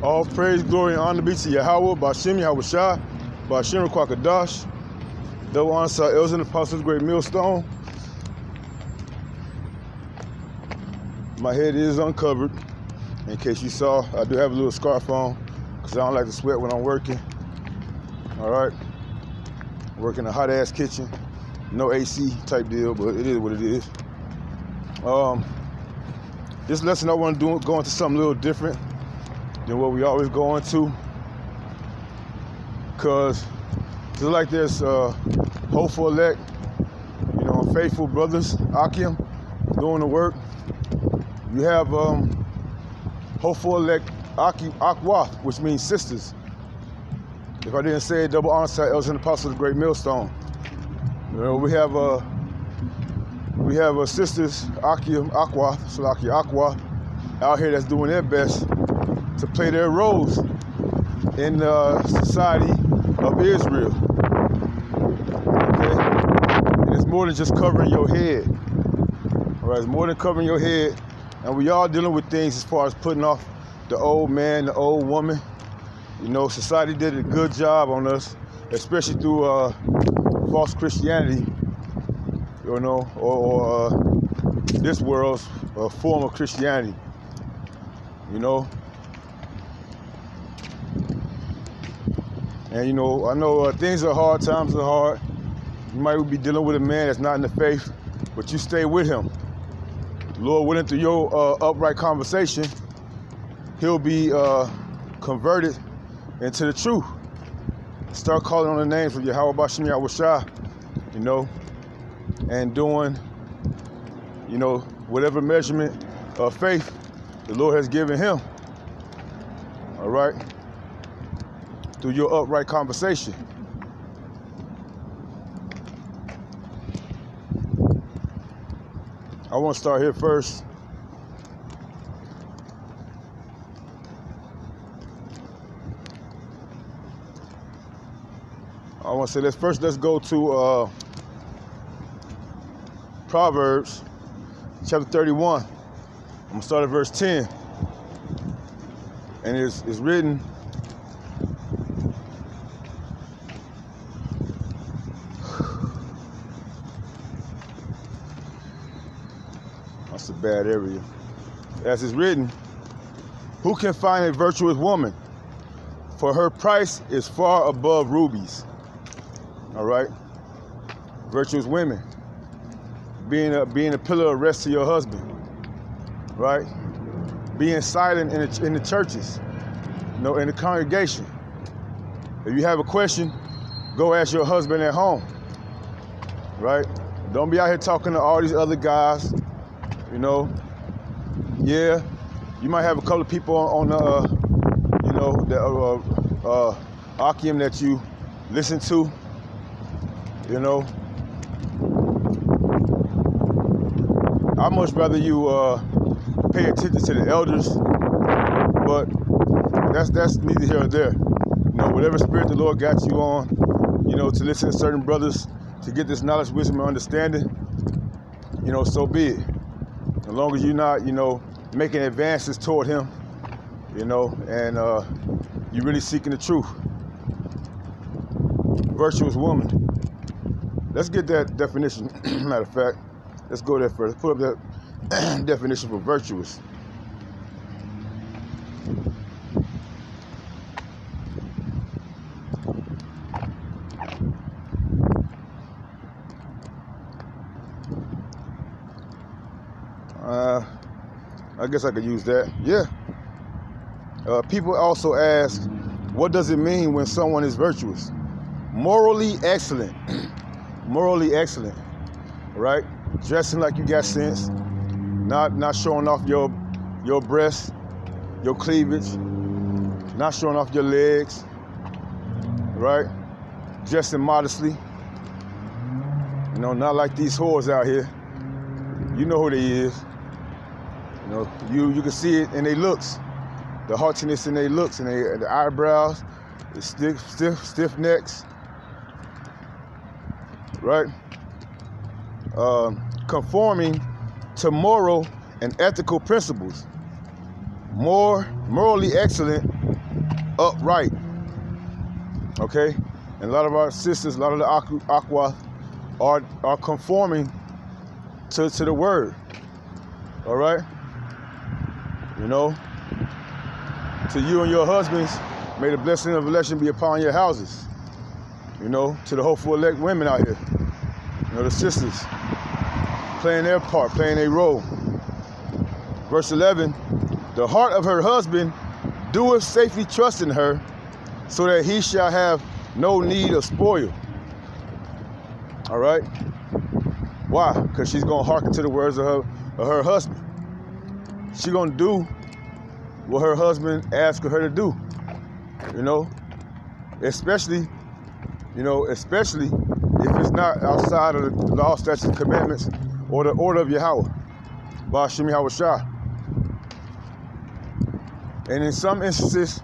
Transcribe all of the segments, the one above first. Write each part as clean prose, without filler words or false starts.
All praise, glory, and honor be to Yahweh, Bashim Yahushua, Bashim Kwakadash, double honor to our elders and apostles, great millstone. My head is uncovered. In case you saw, I do have a little scarf on because I don't like to sweat when I'm working. All right, work in a hot ass kitchen, no AC type deal, but it is what it is. This lesson I want to do, go into something a little different than what we always go into, because just like there's hopeful elect, faithful brothers, Akim, doing the work. You have hopeful elect Akwa, which means sisters. If I didn't say it, double honor to elders and apostles of the great millstone. We have sisters Akim Akwa, Salaki Akwa, out here that's doing their best to play their roles in the society of Israel. Okay? And it's more than just covering your head. All right, it's more than covering your head. And we all dealing with things as far as putting off the old man, the old woman. Society did a good job on us, especially through false Christianity, or this world's form of Christianity, And I know things are hard, times are hard. You might be dealing with a man that's not in the faith, but you stay with him. Lord willing, through your upright conversation, he'll be converted into the truth. Start calling on the names of Yahweh Bashim Yahushua, and doing, whatever measurement of faith the Lord has given him. All right? Through your upright conversation. I want to start here first. I want to say let's go to Proverbs chapter 31. I'm going to start at verse 10. And it's written, that's a bad area. As it's written, who can find a virtuous woman? For her price is far above rubies. All right? Virtuous women. Being a pillar of rest to your husband. Right? Being silent in the churches. In the congregation. If you have a question, go ask your husband at home. Right? Don't be out here talking to all these other guys. Yeah, you might have a couple of people on the Akim that you listen to. I'd much rather you pay attention to the elders, but that's neither here or there. Whatever spirit the Lord got you on, to listen to certain brothers to get this knowledge, wisdom, and understanding, so be it. As long as you're not, making advances toward him, and you're really seeking the truth. Virtuous woman. Let's get that definition. Matter of fact, let's go there first. Put up that definition for virtuous. I guess I could use that. Yeah. People also ask, what does it mean when someone is virtuous? Morally excellent. Morally excellent. Right? Dressing like you got sense. Not showing off your breasts, your cleavage. Not showing off your legs. Right? Dressing modestly. Not like these whores out here. You know who they is. You can see it in their looks, the haughtiness in their looks, and the eyebrows, the stiff necks, right? Conforming to moral and ethical principles. Morally excellent upright. Okay? And a lot of our sisters, a lot of the aqua are conforming to the word. All right? You know? To you and your husbands, may the blessing of election be upon your houses. You know, to the hopeful elect women out here. You know, the sisters playing their part, playing their role. Verse 11, the heart of her husband doeth safely trust in her, so that he shall have no need of spoil. All right? Why? Because she's going to hearken to the words of her husband. She's going to do what her husband asked her to do. You know? Especially if it's not outside of the law, statutes, and commandments, or the order of Yahweh. Ba'ashim Yahweh Shah. And in some instances,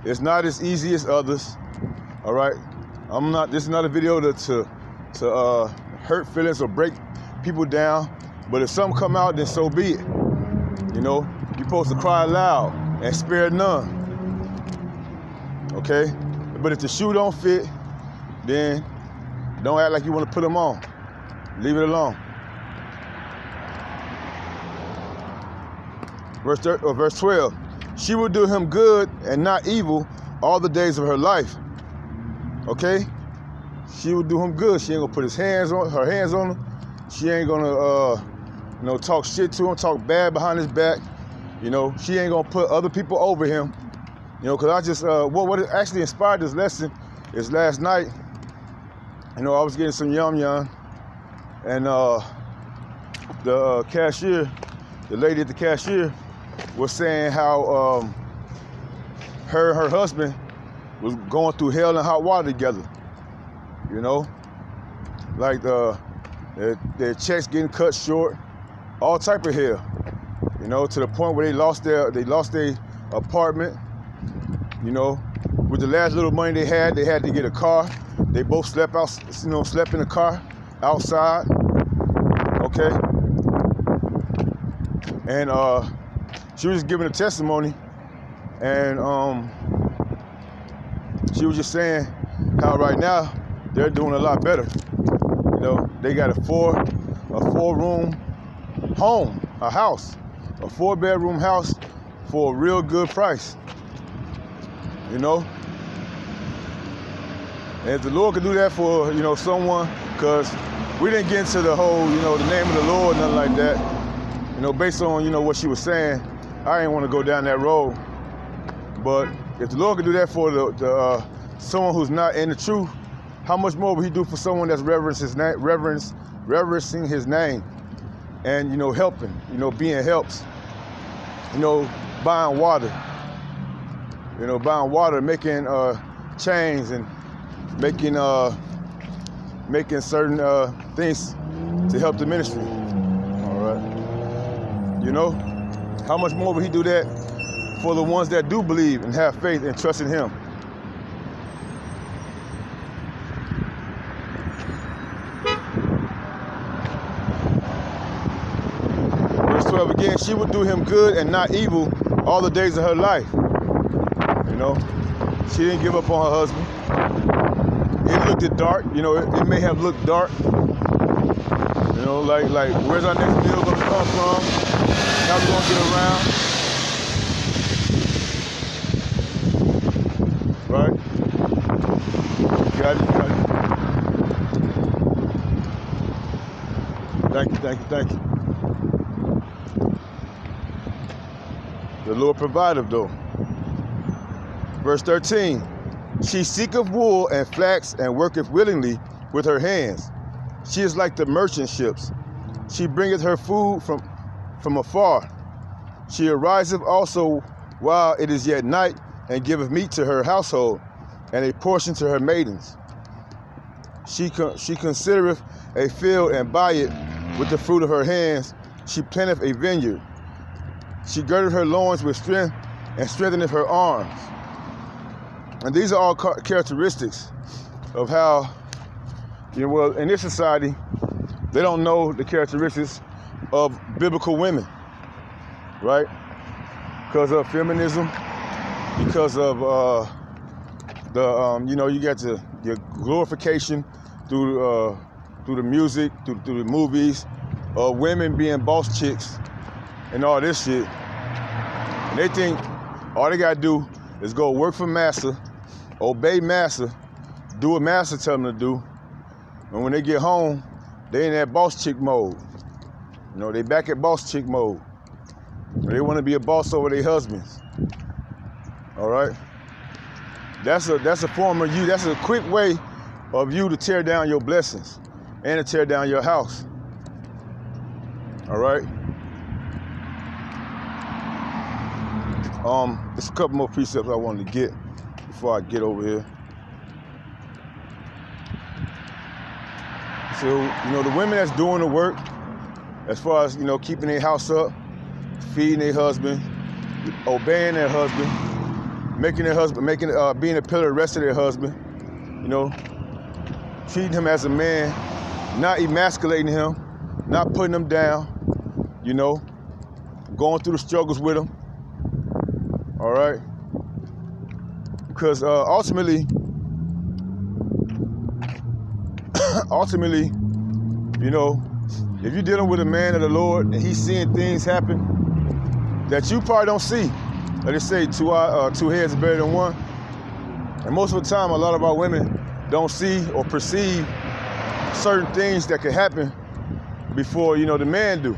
it's not as easy as others. All right? This is not a video to hurt feelings or break people down. But if something come out, then so be it. You know, you're supposed to cry loud and spare none. Okay? But if the shoe don't fit, then don't act like you want to put them on. Leave it alone. Verse 12. She will do him good and not evil all the days of her life. Okay? She will do him good. She ain't gonna put her hands on him. She ain't gonna talk shit to him, talk bad behind his back. You know, she ain't gonna put other people over him. You know, because what actually inspired this lesson is last night, you know, I was getting some yum, and the cashier, the lady at the cashier, was saying how her and her husband was going through hell and hot water together. You know, like their checks getting cut short, all type of hell. You know, to the point where they lost their apartment. You know, with the last little money they had to get a car. They both slept in the car outside. Okay, and she was giving a testimony, and she was just saying how right now they're doing a lot better. You know, they got a four-room home, a house, a 4-bedroom house for a real good price. You know, and if the Lord could do that for someone, because we didn't get into the whole the name of the Lord, nothing like that. You know, based on what she was saying, I didn't want to go down that road. But if the Lord could do that for the someone who's not in the truth, how much more will He do for someone that's reverencing His name, and helping, being helps, buying water, making chains and making certain things to help the ministry. All right. How much more will He do that for the ones that do believe and have faith and trust in Him? Verse 12 again, she would do him good and not evil all the days of her life. She didn't give up on her husband. It looked dark, it may have looked dark. Like where's our next meal gonna come from? How we gonna get around? Right? Got it. Thank you. The Lord provided though. Verse 13, she seeketh wool and flax and worketh willingly with her hands. She is like the merchant ships. She bringeth her food from afar. She ariseth also while it is yet night, and giveth meat to her household, and a portion to her maidens. She considereth a field and buyeth with the fruit of her hands. She planteth a vineyard. She girdeth her loins with strength, and strengtheneth her arms. And these are all characteristics of how, in this society, they don't know the characteristics of biblical women, right? Because of feminism, because of you got your glorification through the music, through the movies, women being boss chicks and all this shit. And they think all they gotta do is go work for Master, obey Master, do what Master tell them to do, and when they get home, they in that boss chick mode. You know, they back at boss chick mode. They want to be a boss over their husbands. All right? That's a form of you. That's a quick way of you to tear down your blessings and to tear down your house. All right? There's a couple more precepts I wanted to get before I get over here. So, you know, the women that's doing the work, as far as, you know, keeping their house up, feeding their husband, obeying their husband, being a pillar of rest of their husband, you know, treating him as a man, not emasculating him, not putting him down, you know, going through the struggles with him, all right? Because ultimately, you know, if you're dealing with a man of the Lord and he's seeing things happen that you probably don't see, like they say, two heads are better than one. And most of the time, a lot of our women don't see or perceive certain things that could happen before, you know, the man do.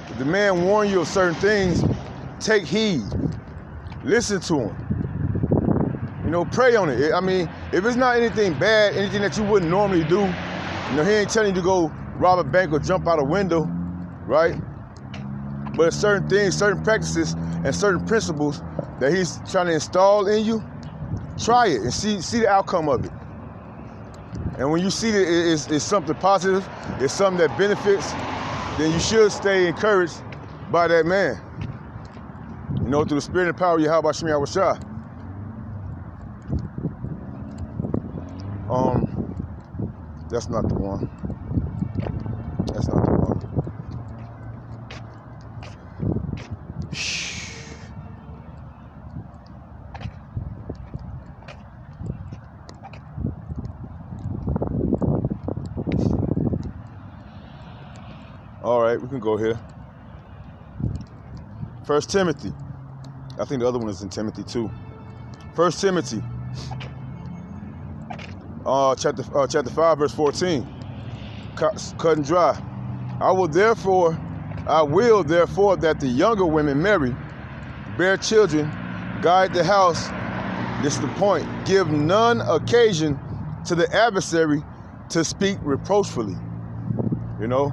If the man warn you of certain things, take heed. Listen to him. You know, pray on it. I mean, if it's not anything bad, anything that you wouldn't normally do, you know, he ain't telling you to go rob a bank or jump out a window, right? But certain things, certain practices, and certain principles that he's trying to install in you, try it and see the outcome of it. And when you see that it's something positive, it's something that benefits, then you should stay encouraged by that man. You know, through the spirit and power of Yahweh Shemi Awashai. That's not the one. That's not the one. All right, we can go here. 1 Timothy. I think the other one is in Timothy too. 1 Timothy. Chapter 5, verse 14. Cut and dry. I will therefore that the younger women marry, bear children, guide the house. This is the point. Give none occasion to the adversary to speak reproachfully. You know,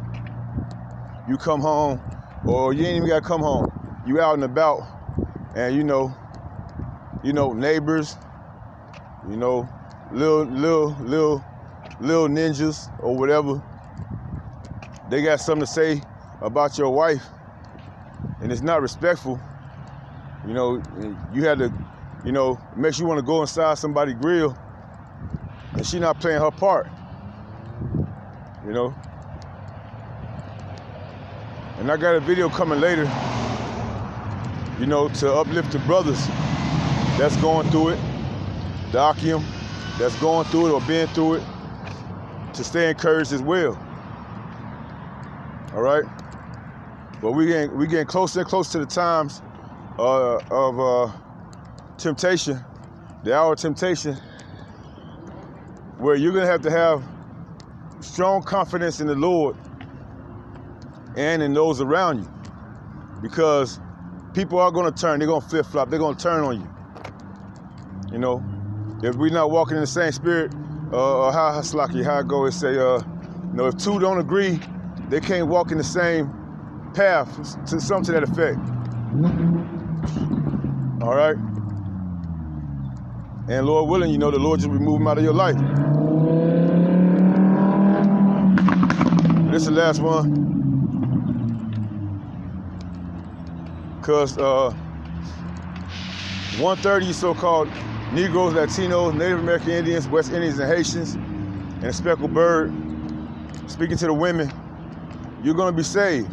you come home, or you ain't even gotta come home. You out and about, and you know, neighbors, you know, little ninjas or whatever, they got something to say about your wife, and it's not respectful. You know, you had to, you know, makes you want to go inside somebody's grill, and she not playing her part. You know. And I got a video coming later, you know, to uplift the brothers that's going through it, the Akim that's going through it or been through it, to stay encouraged as well. All right? But we getting closer and closer to the times of temptation, the hour of temptation, where you're going to have strong confidence in the Lord and in those around you, because people are going to turn. They're going to flip-flop. They're going to turn on you. You know, if we're not walking in the same spirit, how it go, it say, you know, if two don't agree, they can't walk in the same path, to something to that effect. All right? And Lord willing, you know, the Lord just remove them out of your life. This is the last one. Because 130 so-called Negroes, Latinos, Native American Indians, West Indians, and Haitians, and a speckled bird speaking to the women, you're going to be saved.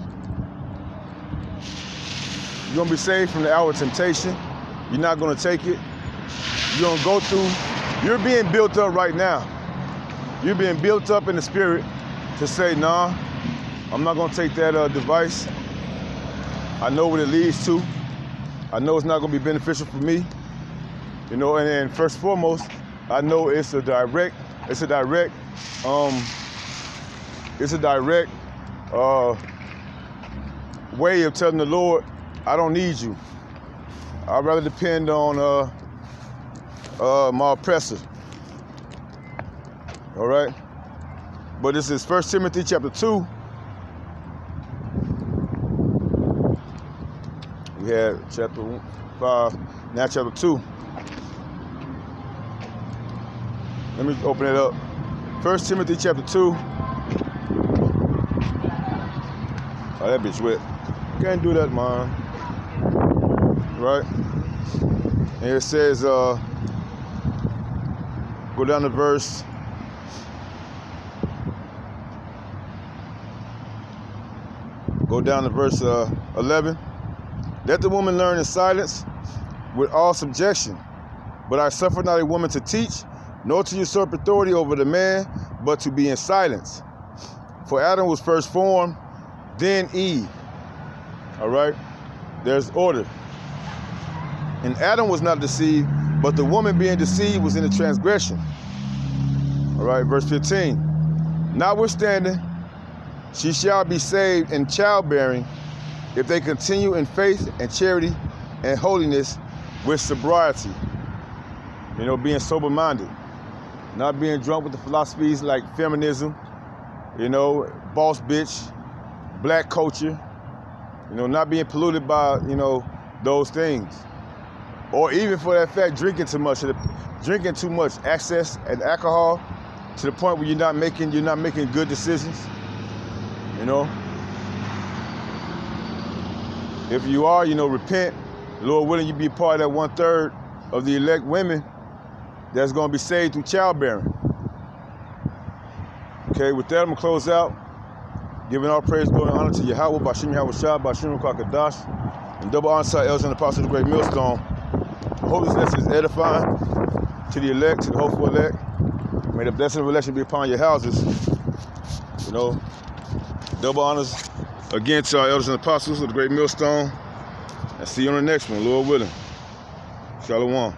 You're going to be saved from the hour of temptation. You're not gonna take it. You're gonna go through, you're being built up right now. You're being built up in the spirit to say, nah, I'm not gonna take that device. I know what it leads to. I know it's not gonna be beneficial for me. You know, and then first and foremost, I know it's a direct way of telling the Lord, I don't need you. I'd rather depend on my oppressor. All right? But this is 1 Timothy chapter 2. We had chapter 5, now chapter 2. Let me open it up. 1 Timothy chapter 2. Oh, that bitch wet. Can't do that, man. Right? And it says, go down to verse. Go down to verse 11. Let the woman learn in silence with all subjection. But I suffer not a woman to teach, nor to usurp authority over the man, but to be in silence. For Adam was first formed, then Eve. All right? There's order. And Adam was not deceived, but the woman being deceived was in the transgression. All right, verse 15. Notwithstanding, she shall be saved in childbearing if they continue in faith and charity and holiness with sobriety. You know, being sober-minded. Not being drunk with the philosophies like feminism, you know, boss bitch, black culture, you know, not being polluted by, you know, those things. Or even for that fact, drinking too much excess and alcohol to the point where you're not making good decisions, you know. If you are, you know, repent. Lord willing, you be part of that 1/3 of the elect women that's going to be saved through childbearing. Okay, with that, I'm going to close out. Giving all praise, glory, and honor to Yahweh, Bashim Yahweh Shah, Bashim Kwakadash, and double honor to our elders and apostles of the great millstone. I hope this lesson is edifying to the elect, to the hopeful elect. May the blessing of election be upon your houses. You know, double honors again to our elders and apostles of the great millstone. And see you on the next one, Lord willing. Shalom.